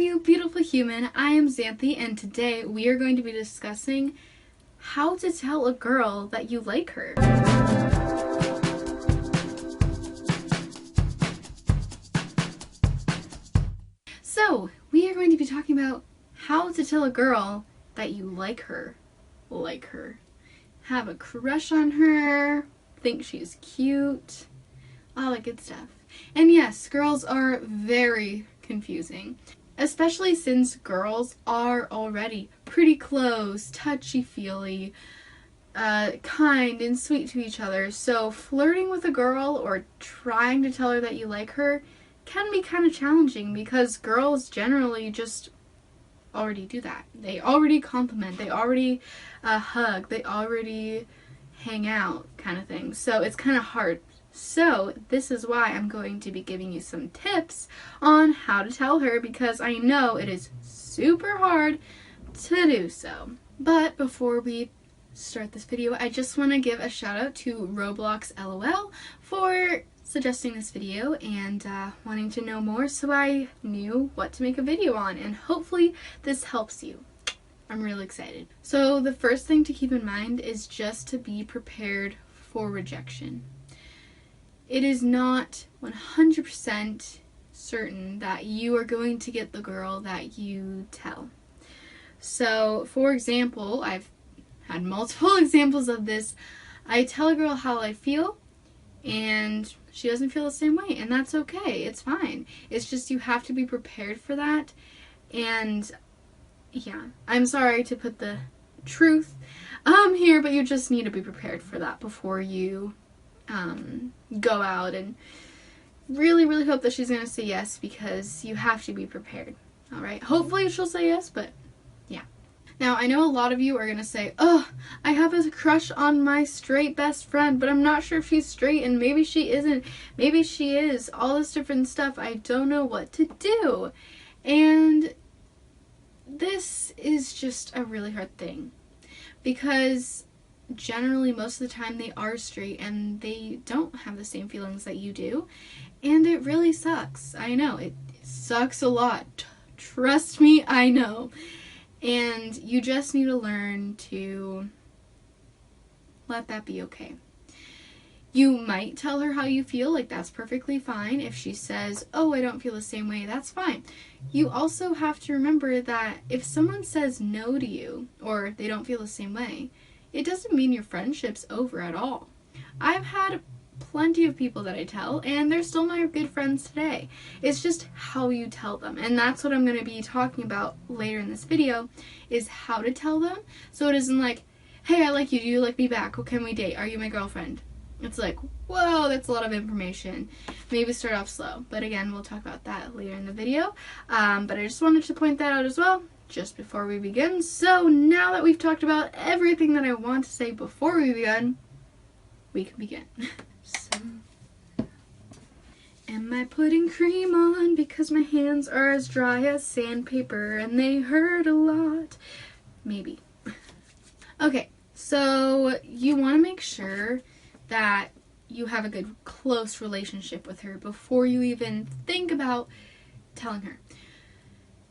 you beautiful human, I am Xanthe, and today we are going to be discussing how to tell a girl that you like her. So, we are going to be talking about how to tell a girl that you like her. Have a crush on her, think she's cute, all that good stuff. And yes, girls are very confusing, especially since girls are already pretty close, touchy-feely, kind and sweet to each other. So flirting with a girl or trying to tell her that you like her can be kind of challenging because girls generally just already do that. They already compliment, they already hug, they already hang out kind of thing. So it's kind of hard. So this is why I'm going to be giving you some tips on how to tell her, because I know it is super hard to do so. But before we start this video, I just want to give a shout out to Roblox LOL for suggesting this video and wanting to know more, so I knew what to make a video on, and hopefully this helps you. I'm really excited. So the first thing to keep in mind is just to be prepared for rejection. It is not 100% certain that you are going to get the girl that you tell. So, for example, I've had multiple examples of this. I tell a girl how I feel, and she doesn't feel the same way, and that's okay. It's fine. It's just you have to be prepared for that. And yeah, I'm sorry to put the truth here, but you just need to be prepared for that before you go out and really hope that she's going to say yes, because you have to be prepared. Alright, hopefully she'll say yes, but yeah. Now, I know a lot of you are going to say, oh, I have a crush on my straight best friend, but I'm not sure if she's straight, and maybe she isn't, maybe she is, all this different stuff. I don't know what to do. And this is just a really hard thing, because generally most of the time they are straight and they don't have the same feelings that you do, and it really sucks. I know, it sucks a lot. Trust me, I know. And you just need to learn to let that be okay. You might tell her how you feel, like that's perfectly fine. If she says, oh, I don't feel the same way, that's fine. You also have to remember that if someone says no to you, or they don't feel the same way, it doesn't mean your friendship's over at all. I've had plenty of people that I tell, and they're still my good friends today. It's just how you tell them, and that's what I'm going to be talking about later in this video, is how to tell them. So it isn't like, hey, I like you, do you like me back, well, can we date, are you my girlfriend? It's like, whoa, that's a lot of information. Maybe start off slow, but again, we'll talk about that later in the video. But I just wanted to point that out as well, just before we begin. So now that we've talked about everything that I want to say before we begin, we can begin. So, am I putting cream on because my hands are as dry as sandpaper and they hurt a lot? Maybe. Okay, so you want to make sure that you have a good close relationship with her before you even think about telling her.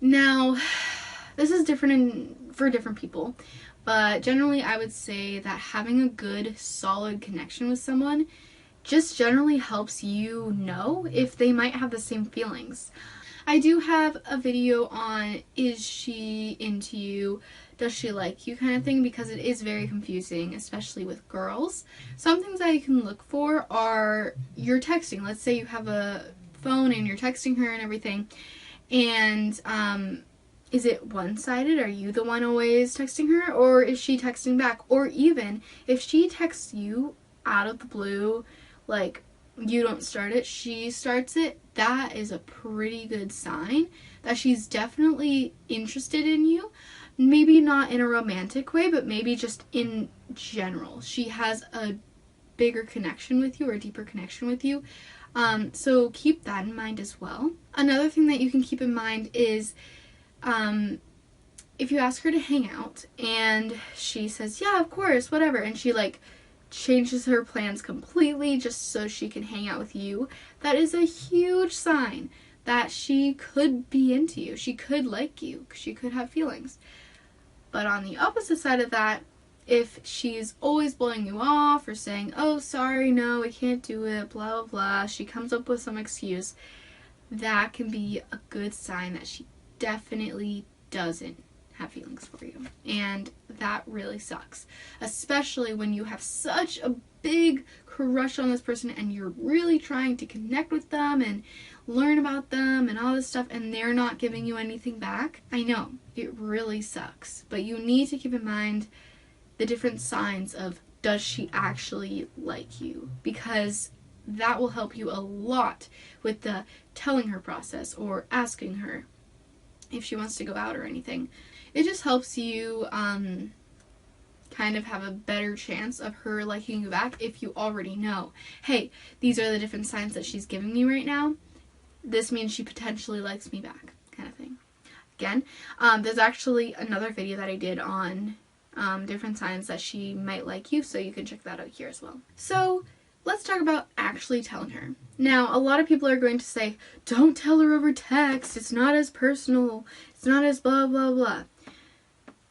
Now, this is different for different people, but generally I would say that having a good, solid connection with someone just generally helps you know if they might have the same feelings. I do have a video on, is she into you, does she like you kind of thing, because it is very confusing, especially with girls. Some things that you can look for are your texting. Let's say you have a phone and you're texting her and everything, and is it one-sided? Are you the one always texting her, or is she texting back? Or even if she texts you out of the blue, like you don't start it, she starts it, that is a pretty good sign that she's definitely interested in you. Maybe not in a romantic way, but maybe just in general. She has a bigger connection with you, or a deeper connection with you. So keep that in mind as well. Another thing that you can keep in mind is if you ask her to hang out and she says, yeah, of course, whatever, and she like changes her plans completely just so she can hang out with you, that is a huge sign that she could be into you. She could like you. She could have feelings. But on the opposite side of that, if she's always blowing you off or saying, oh, sorry, no, I can't do it, blah, blah, blah, she comes up with some excuse, that can be a good sign that she definitely doesn't have feelings for you. And that really sucks. Especially when you have such a big crush on this person and you're really trying to connect with them and learn about them and all this stuff, and they're not giving you anything back. I know, it really sucks. But you need to keep in mind the different signs of, does she actually like you? Because that will help you a lot with the telling her process or asking her if she wants to go out or anything. It just helps you kind of have a better chance of her liking you back if you already know, hey, these are the different signs that she's giving me right now. This means she potentially likes me back, kind of thing. Again, there's actually another video that I did on different signs that she might like you, so you can check that out here as well. So let's talk about actually telling her. Now, a lot of people are going to say, don't tell her over text, it's not as personal, it's not as blah, blah, blah.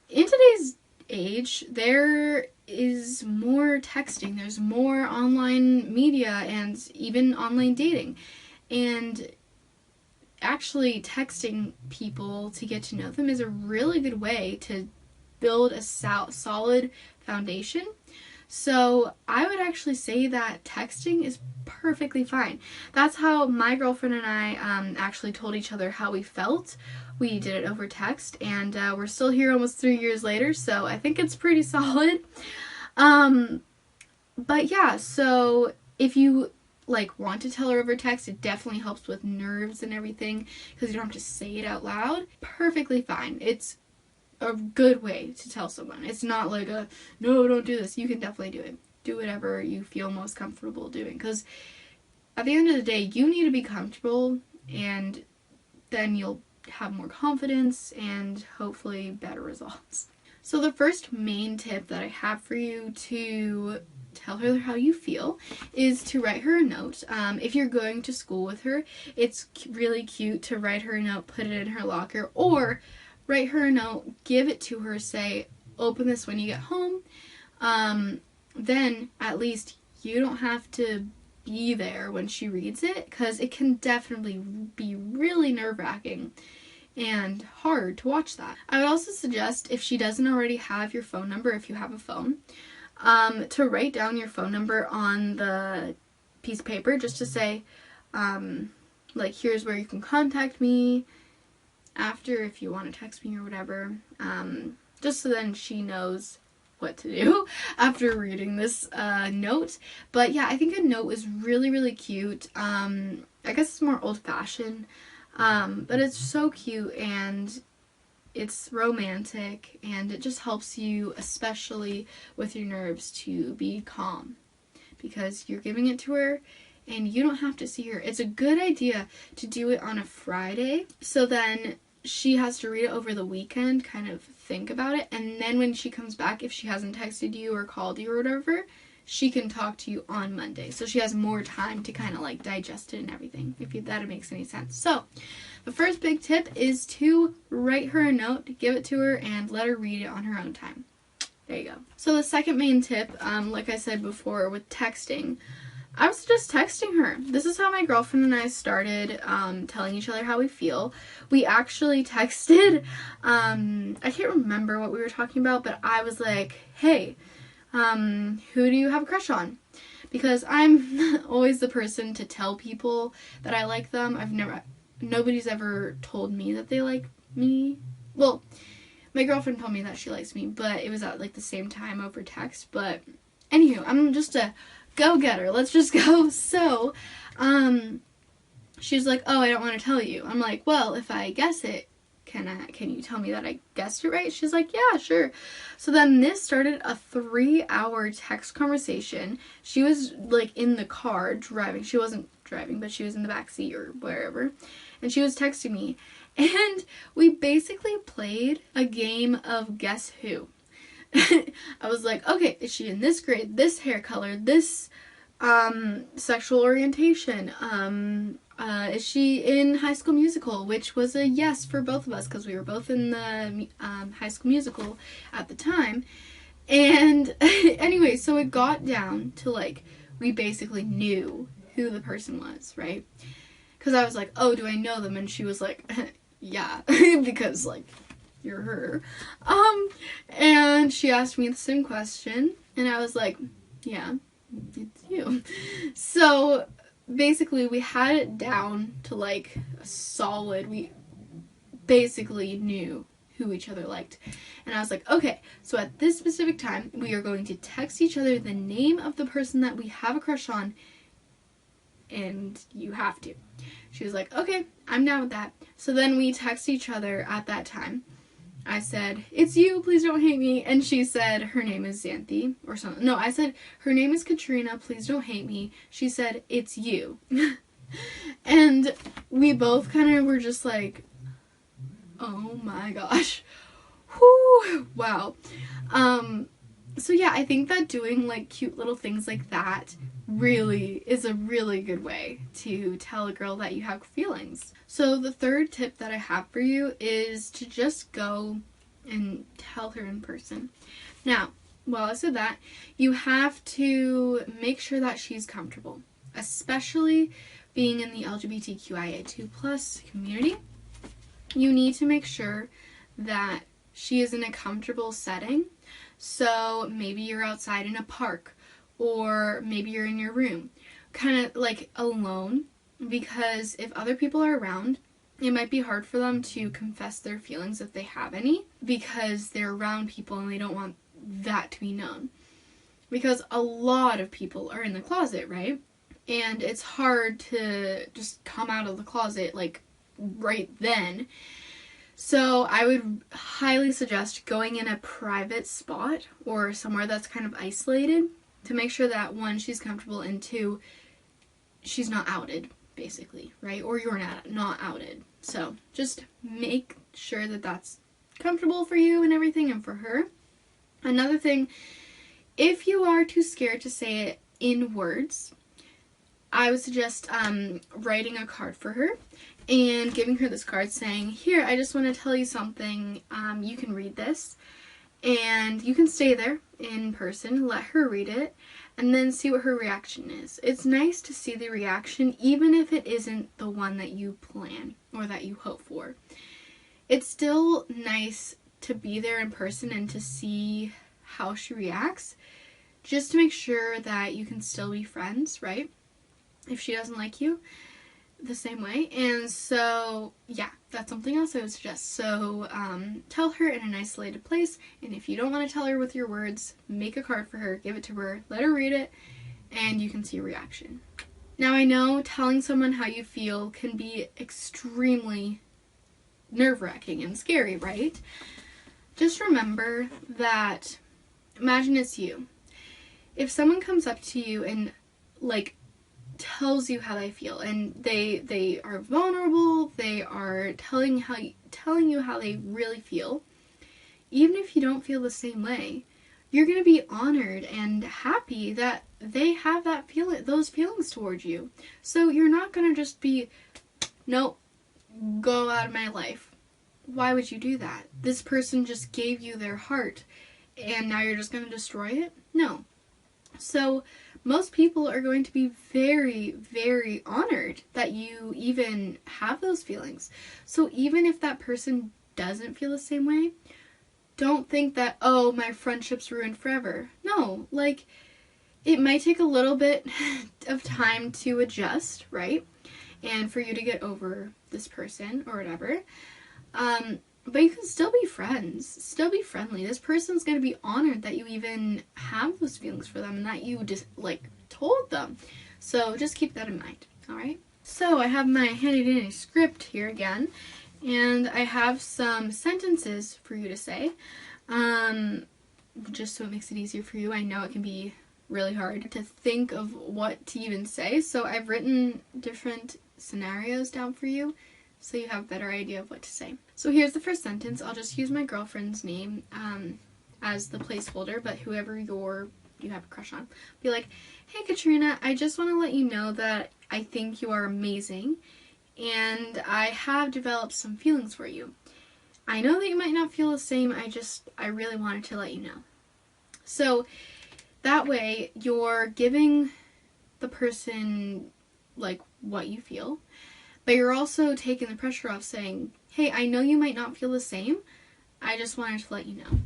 In today's age, there is more texting, there's more online media and even online dating. And actually texting people to get to know them is a really good way to build a solid foundation. So I would actually say that texting is perfectly fine. That's how my girlfriend and I actually told each other how we felt. We did it over text, and we're still here almost 3 years later, so I think it's pretty solid. But yeah, so if you want to tell her over text, it definitely helps with nerves and everything because you don't have to say it out loud. Perfectly fine. It's a good way to tell someone. It's not like a, no, don't do this. You can definitely do it. Do whatever you feel most comfortable doing, because at the end of the day, you need to be comfortable, and then you'll have more confidence and hopefully better results. So the first main tip that I have for you to tell her how you feel is to write her a note. If you're going to school with her, it's really cute to write her a note, put it in her locker, or write her a note, give it to her, say, open this when you get home. Then at least you don't have to be there when she reads it, because it can definitely be really nerve-wracking and hard to watch that. I would also suggest, if she doesn't already have your phone number, if you have a phone, to write down your phone number on the piece of paper, just to say, here's where you can contact me after if you want to text me or whatever, just so then she knows what to do after reading this note. But yeah, I think a note is really, really cute. I guess it's more old-fashioned, but it's so cute and it's romantic, and it just helps you, especially with your nerves, to be calm because you're giving it to her and you don't have to see her. It's a good idea to do it on a Friday, so then she has to read it over the weekend, kind of think about it, and then when she comes back, if she hasn't texted you or called you or whatever, she can talk to you on Monday. So she has more time to kind of digest it and everything, if that makes any sense. So the first big tip is to write her a note, give it to her, and let her read it on her own time. There you go. So the second main tip, like I said before with texting, I was just texting her. This is how my girlfriend and I started telling each other how we feel. We actually texted, I can't remember what we were talking about, but I was like, hey, who do you have a crush on? Because I'm always the person to tell people that I like them. Nobody's ever told me that they like me. Well, my girlfriend told me that she likes me, but it was at the same time over text. But anywho, I'm just a go-getter. Let's just go. So, she was like, oh, I don't want to tell you. I'm like, well, if I guess it, can you tell me that I guessed it right? She's like, yeah, sure. So then this started a 3-hour text conversation. She was in the car driving. She wasn't driving, but she was in the back seat or wherever. And she was texting me. And we basically played a game of Guess Who. I was like, okay, is she in this grade, this hair color, this sexual orientation, is she in High School Musical? Which was a yes for both of us because we were both in the High School Musical at the time. And anyway, so it got down to like, we basically knew who the person was, right? Because I was like, oh, do I know them? And she was like, yeah, because like, you're her. And she asked me the same question, and I was like, yeah, it's you. So basically we had it down to like a solid, we basically knew who each other liked. And I was like, okay, so at this specific time, we are going to text each other the name of the person that we have a crush on, and you have to. She was like, okay, I'm down with that. So then we text each other at that time. I said, it's you, please don't hate me. And she said, her name is Xanthe, or something. No, I said, her name is Katrina, please don't hate me. She said, it's you. And we both kind of were just like, oh my gosh. Whew, wow. So yeah, I think that doing like cute little things like that really is a really good way to tell a girl that you have feelings. So the third tip that I have for you is to just go and tell her in person. Now, while I said that, you have to make sure that she's comfortable, especially being in the LGBTQIA2+ community. You need to make sure that she is in a comfortable setting. So maybe you're outside in a park, or maybe you're in your room, kind of like alone, because if other people are around, it might be hard for them to confess their feelings if they have any, because they're around people and they don't want that to be known. Because a lot of people are in the closet, right? And it's hard to just come out of the closet like right then. So I would highly suggest going in a private spot or somewhere that's kind of isolated to make sure that, one, she's comfortable, and two, she's not outed, basically, right? Or you're not outed. So just make sure that that's comfortable for you and everything, and for her. Another thing, if you are too scared to say it in words, I would suggest writing a card for her and giving her this card saying, here, I just want to tell you something, you can read this, and you can stay there in person, let her read it, and then see what her reaction is. It's nice to see the reaction, even if it isn't the one that you plan or that you hope for. It's still nice to be there in person and to see how she reacts, just to make sure that you can still be friends, right? If she doesn't like you the same way. And so, yeah, that's something else I would suggest. So, tell her in an isolated place, and if you don't want to tell her with your words, make a card for her, give it to her, let her read it, and you can see a reaction. Now, I know telling someone how you feel can be extremely nerve-wracking and scary, right? Just remember that, imagine it's you. If someone comes up to you and, like, tells you how they feel, and they are vulnerable, they are telling you how they really feel, even if you don't feel the same way, you're going to be honored and happy that they have that those feelings towards you. So you're not going to just be, nope, go out of my life. Why would you do that? This person just gave you their heart, and now you're just going to destroy it? No. So most people are going to be very, very honored that you even have those feelings. So even if that person doesn't feel the same way, don't think that, oh, my friendship's ruined forever. No, like, it might take a little bit of time to adjust, right? And for you to get over this person or whatever. But you can still be friends, still be friendly. This person's going to be honored that you even have those feelings for them and that you just, like, told them. So just keep that in mind, alright? So I have my handy dandy script here again, and I have some sentences for you to say, just so it makes it easier for you. I know it can be really hard to think of what to even say, so I've written different scenarios down for you, so you have a better idea of what to say. So here's the first sentence. I'll just use my girlfriend's name as the placeholder, but whoever you have a crush on. Be like, hey Katrina, I just want to let you know that I think you are amazing, and I have developed some feelings for you. I know that you might not feel the same, I really wanted to let you know. So that way you're giving the person like what you feel, but you're also taking the pressure off, saying, hey, I know you might not feel the same, I just wanted to let you know.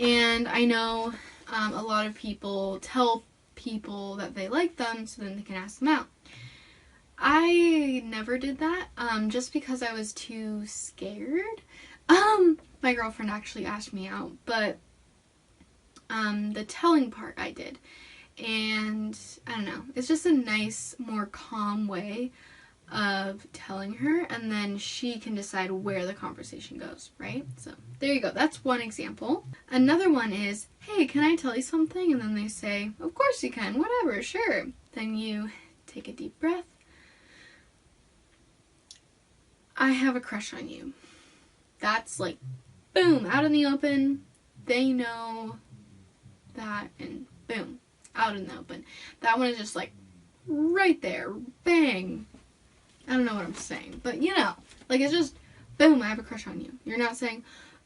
And I know a lot of people tell people that they like them so then they can ask them out. I never did that, just because I was too scared. My girlfriend actually asked me out, but the telling part I did. And I don't know, it's just a nice, more calm way of telling her, and then she can decide where the conversation goes, right? So there you go, that's one example. Another one is, hey, can I tell you something? And then they say, of course you can, whatever, sure. Then you take a deep breath. I have a crush on you. That's like, boom, out in the open. They know that, and boom, out in the open. That one is just like right there, bang. I don't know what I'm saying, but you know, like it's just boom, I have a crush on you. You're not saying,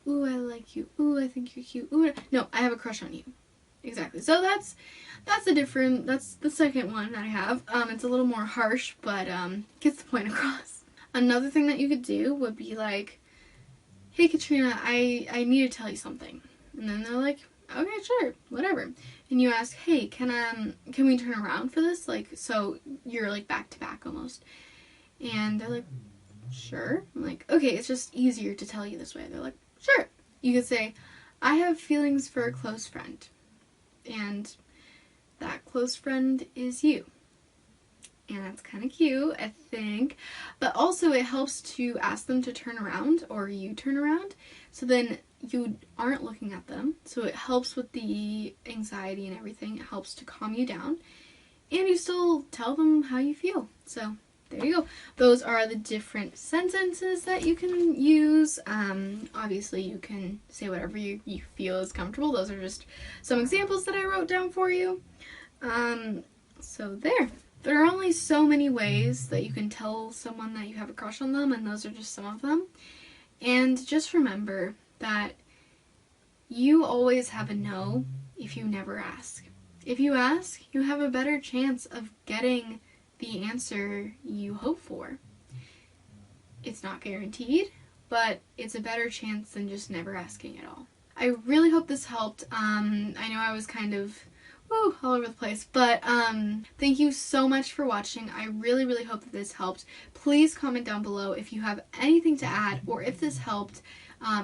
ooh, I like you, ooh, I think you're cute, ooh, no, I have a crush on you. Exactly. So that's the second one that I have. It's a little more harsh, but gets the point across. Another thing that you could do would be like, hey Katrina, I need to tell you something. And then they're like, okay, sure, whatever. And you ask, hey, can we turn around for this? Like, so you're like back to back almost. And they're like, sure. I'm like, okay, it's just easier to tell you this way. They're like, sure. You could say, I have feelings for a close friend. And that close friend is you. And that's kind of cute, I think. But also it helps to ask them to turn around, or you turn around. So then you aren't looking at them. So it helps with the anxiety and everything. It helps to calm you down. And you still tell them how you feel. So there you go. Those are the different sentences that you can use. Obviously you can say whatever you feel is comfortable. Those are just some examples that I wrote down for you. So there. There are only so many ways that you can tell someone that you have a crush on them, and those are just some of them. And just remember that you always have a no if you never ask. If you ask, you have a better chance of getting the answer you hope for. It's not guaranteed, but it's a better chance than just never asking at all. I really hope this helped. I know I was kind of all over the place, but thank you so much for watching. I really hope that this helped. Please comment down below if you have anything to add, or if this helped,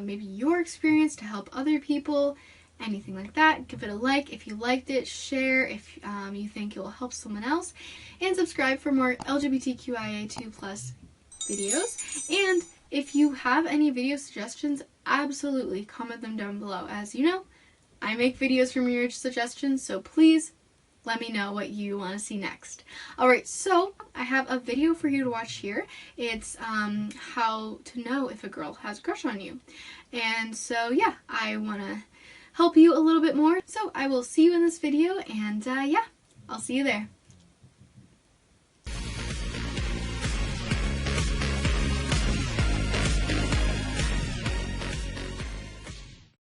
maybe your experience to help other people, anything like that. Give it a like if you liked it, share if you think it will help someone else, and subscribe for more LGBTQIA2+ videos. And if you have any video suggestions, absolutely comment them down below. As you know, I make videos from your suggestions, so please let me know what you want to see next. Alright, so I have a video for you to watch here. It's how to know if a girl has a crush on you. And so yeah, I want to help you a little bit more. So I will see you in this video, and yeah, I'll see you there.